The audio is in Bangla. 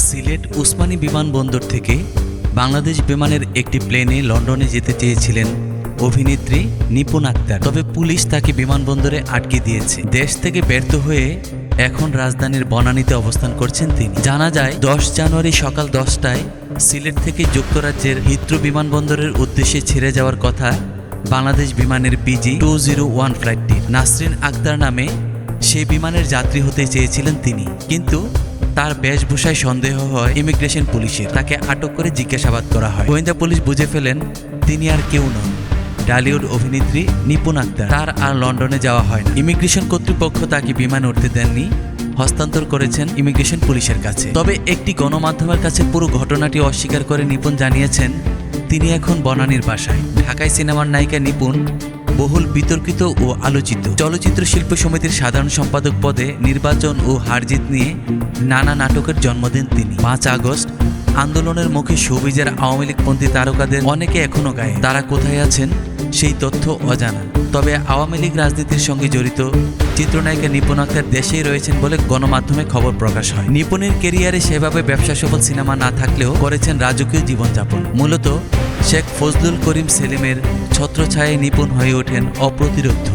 সিলেট উসমানী বিমানবন্দর থেকে বাংলাদেশ বিমানের একটি প্লেনে লন্ডনে যেতে চেয়েছিলেন অভিনেত্রী নিপুণ আক্তার। তবে পুলিশ তাকে বিমানবন্দরে আটকে দিয়েছে। দেশ থেকে ব্যর্থ হয়ে এখন রাজধানীর বনানীতে অবস্থান করছেন তিনি। জানা যায় 10 জানুয়ারি সকাল 10টায় সিলেট থেকে যুক্তরাজ্যের হিথ্রো বিমানবন্দরের উদ্দেশ্যে ছেড়ে যাওয়ার কথা বাংলাদেশ বিমানের BG201 ফ্লাইটটির। নাসরিন আক্তার নামে সেই বিমানের যাত্রী হতে চেয়েছিলেন তিনি, কিন্তু তার বেশভূষায় সন্দেহ হয় ইমিগ্রেশন পুলিশের। তাকে আটক করে জিজ্ঞাসাবাদ করা হয়। গোয়েন্দা পুলিশ বুঝে ফেলেন তিনি আর কেউ নন, টলিউড অভিনেত্রী নিপুণ আক্তার। তার আর লন্ডনে যাওয়া হয় না। ইমিগ্রেশন কর্তৃপক্ষ তাকে বিমানে উঠতে দেননি, হস্তান্তর করেছেন ইমিগ্রেশন পুলিশের কাছে। তবে একটি গণমাধ্যমের কাছে পুরো ঘটনাটি অস্বীকার করে নিপুণ জানিয়েছেন তিনি এখন বনানীর বাসায়। ঢাকায় সিনেমার নায়িকা নিপুণ বহুল বিতর্কিত ও আলোচিত। চলচ্চিত্র শিল্প সমিতির সাধারণ সম্পাদক পদে নির্বাচন ও হারজিত নিয়ে নানা নাটকের জন্ম দেন তিনি। 5 আগস্ট আন্দোলনের মুখে শোবিজের আওয়ামী লীগপন্থী তারকাদের অনেকে এখনও গায়ে। তারা কোথায় আছেন সেই তথ্য অজানা। তবে আওয়ামী লীগ রাজনীতির সঙ্গে জড়িত চিত্রনায়িকা নিপুণ আক্তার দেশেই রয়েছেন বলে গণমাধ্যমে খবর প্রকাশ হয়। নিপুণের ক্যারিয়ারে সেভাবে ব্যবসা সফল সিনেমা না থাকলেও করেছেন রাজকীয় জীবনযাপন। মূলত শেখ ফজলুল করিম সেলিমের ছত্রছায়ায় নিপুণ হয়ে ওঠেন অপ্রতিরোধ্য।